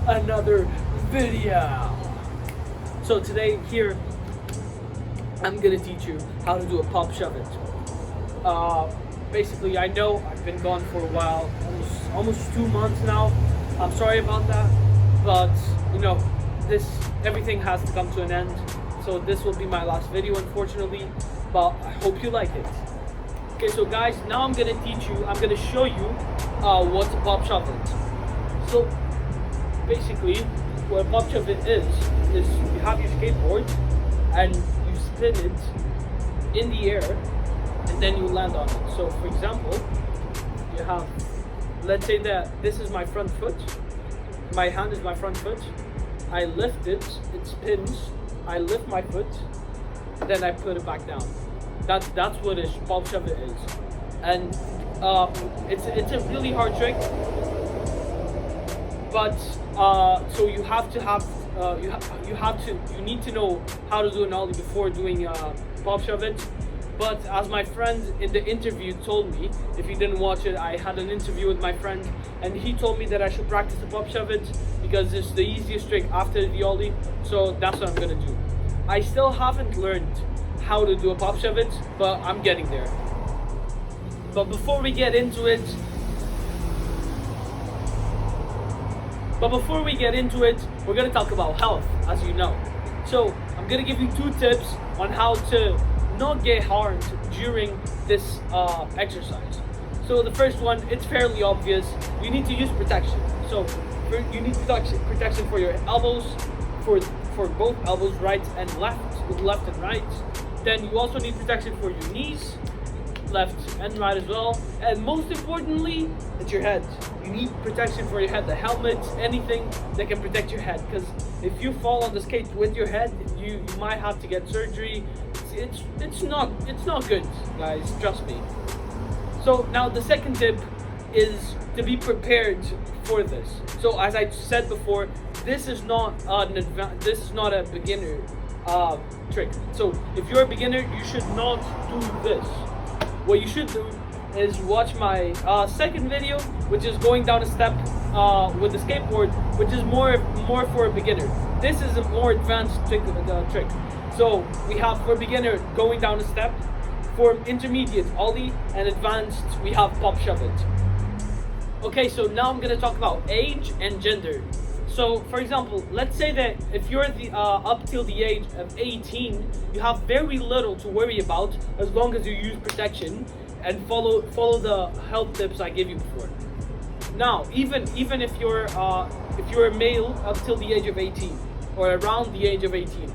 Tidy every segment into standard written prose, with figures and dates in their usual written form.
another video. So today here, I'm gonna teach you how to do a Pop ShuvIt. Basically, I know I've been gone for a while, almost 2 months now. I'm sorry about that, but you know, everything has to come to an end. So this will be my last video, unfortunately, but I hope you like it. Okay, so guys, now I'm gonna show you what Pop ShuvIt. So basically, what a Pop ShuvIt is you have your skateboard and you spin it in the air and then you land on it. So for example, you have, let's say that this is my front foot, my hand is my front foot, I lift it, it spins, I lift my foot, then I put it back down. That's what a Pop ShuvIt is. And it's a really hard trick, but so you need to know how to do an ollie before doing Pop ShuvIt. But as my friend in the interview told me, if you didn't watch it, I had an interview with my friend, and he told me that I should practice the Pop ShuvIt because it's the easiest trick after the ollie. So that's what I'm gonna do. I still haven't learned how to do a Pop ShuvIt, but I'm getting there. But before we get into it, we're gonna talk about health, as you know. So I'm gonna give you 2 tips on how to not get harmed during this exercise. So the first one, it's fairly obvious. You need to use protection. So you need protection for your elbows, for both elbows, right and left and right. Then you also need protection for your knees, left and right as well. And most importantly, it's your head. You need protection for your head, the helmet, anything that can protect your head. Because if you fall on the skate with your head, you might have to get surgery. It's not good, guys, trust me. So now the second tip is to be prepared for this. So as I said before, this is not a beginner trick. So if you're a beginner, you should not do this. What you should do is watch my second video, which is going down a step with the skateboard, which is more for a beginner. This is a more advanced trick. So we have for beginner going down a step, for intermediate ollie, and advanced we have Pop ShuvIt. Okay, so now I'm gonna talk about age and gender. So for example, let's say that if you're up till the age of 18, you have very little to worry about as long as you use protection and follow the health tips I gave you before. Now, even if you're a male up till the age of 18 or around the age of 18,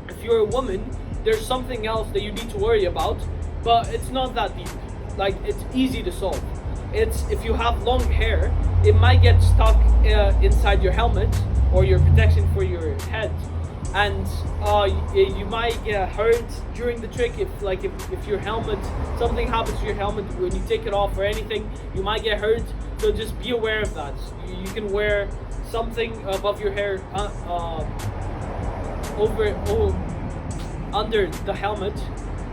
if you're a woman, there's something else that you need to worry about, but it's not that deep. Like, it's easy to solve. It's if you have long hair, it might get stuck inside your helmet or your protection for your head, and you might get hurt during the trick. If your helmet, something happens to your helmet when you take it off or anything, you might get hurt. So just be aware of that. You can wear something above your hair, under the helmet,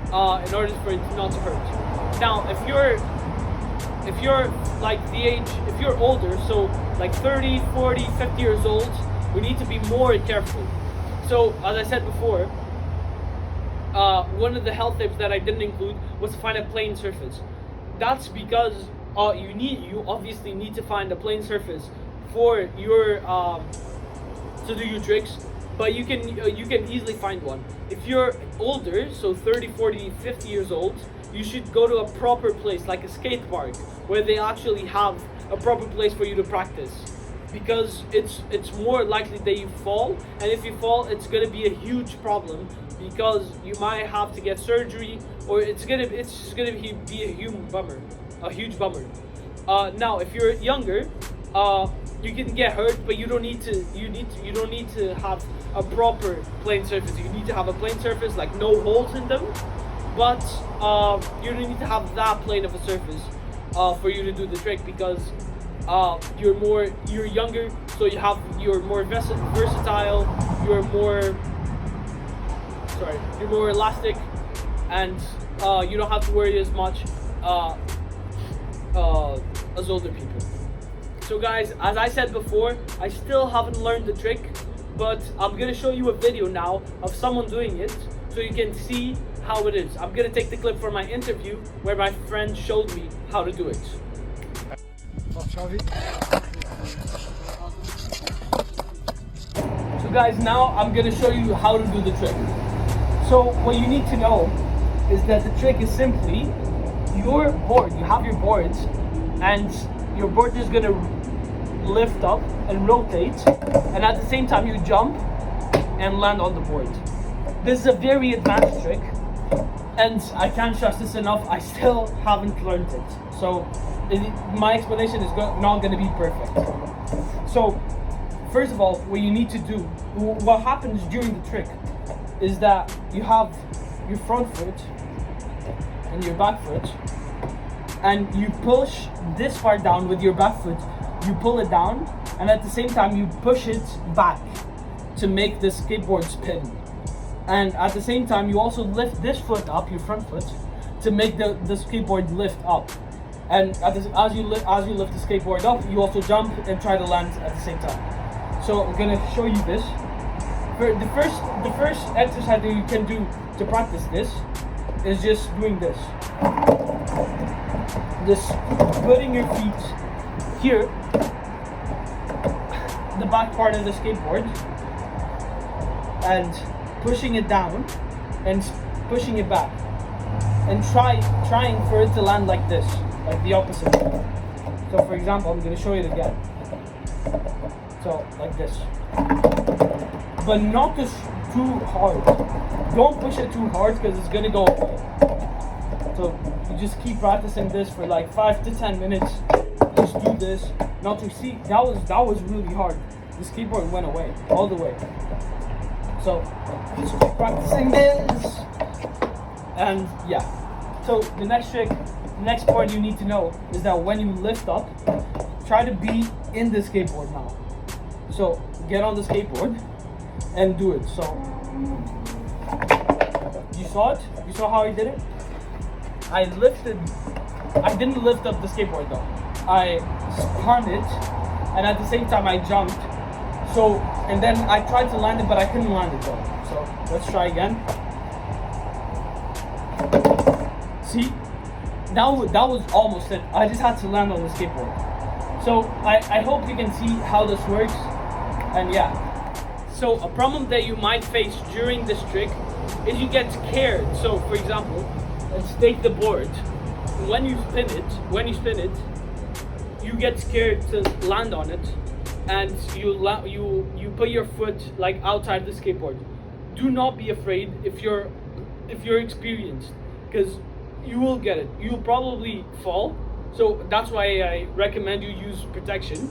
in order for it not to hurt. Now, if you're if you're older, so like 30, 40, 50 years old, we need to be more careful. So as I said before, one of the health tips that I didn't include was to find a plane surface. That's because you obviously need to find a plane surface for your to do your tricks, but you can easily find one. If you're older, so 30, 40, 50 years old, you should go to a proper place like a skate park where they actually have a proper place for you to practice, because it's more likely that you fall, and if you fall, it's going to be a huge problem because you might have to get surgery, or it's just gonna be a huge bummer. Now, if you're younger, you can get hurt, but you don't need to have a proper plane surface. You need to have a plane surface like no holes in them, but you don't need to have that plane of a surface for you to do the trick, because you're younger, so you're more versatile, you're more elastic, and you don't have to worry as much as older people. So guys, as I said before, I still haven't learned the trick, but I'm gonna show you a video now of someone doing it so you can see how it is. I'm gonna take the clip from my interview where my friend showed me how to do it. Pop ShuvIt. So guys, now I'm gonna show you how to do the trick. So what you need to know is that the trick is simply your board. You have your boards, and your board is gonna lift up and rotate, and at the same time you jump and land on the board. This is a very advanced trick, and I can't stress this enough. I still haven't learned it, so my explanation is not going to be perfect. So first of all, what you need to do, what happens during the trick, is that you have your front foot and your back foot, and you push this part down with your back foot. You pull it down, and at the same time you push it back to make the skateboard spin. And at the same time you also lift this foot up, your front foot, to make the skateboard lift up. And as you lift the skateboard up, you also jump and try to land at the same time. So I'm gonna show you this. For the first exercise that you can do to practice this is just doing this. Just putting your feet here, the back part of the skateboard, and pushing it down and pushing it back, and trying for it to land like this, like the opposite. So for example, I'm going to show you it again. So like this, but not too hard. Don't push it too hard because it's going to go away. So you just keep practicing this for like 5 to 10 minutes. Just do this. Now to see, that was really hard. The skateboard went away all the way. So just keep practicing this, and yeah. So the next trick, the next part you need to know is that when you lift up, try to be in the skateboard now. So get on the skateboard and do it. So you saw it? You saw how I did it? I didn't lift up the skateboard though. I spun it, and at the same time I jumped. So, and then I tried to land it, but I couldn't land it though. So let's try again. See, that was almost it. I just had to land on the skateboard. So I hope you can see how this works. And yeah. So a problem that you might face during this trick is you get scared. So for example, let's take the board. When you spin it, you get scared to land on it, and you put your foot like outside the skateboard. Do not be afraid if you're experienced, because you will get it. You'll probably fall. So that's why I recommend you use protection.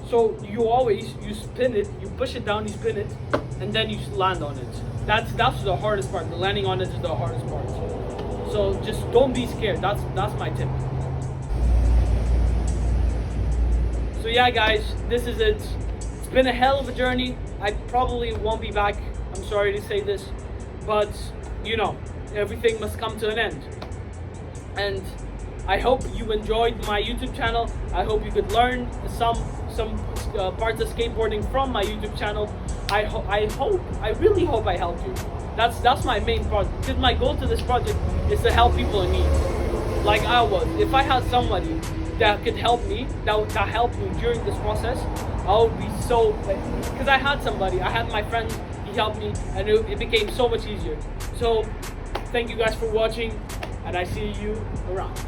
So you spin it, you push it down, you spin it, and then you land on it. That's the hardest part. The landing on it is the hardest part. So just don't be scared. That's my tip. So yeah guys, this is it. It's been a hell of a journey. I probably won't be back. I'm sorry to say this, but you know, everything must come to an end. And I hope you enjoyed my YouTube channel. I hope you could learn some parts of skateboarding from my YouTube channel. I really hope I helped you. That's my main project, because my goal to this project is to help people in need, like I was. If I had somebody that could help me, that helped me during this process, I would be so, because I had somebody, I had my friend, he helped me, and it became so much easier. So thank you guys for watching, and I see you around.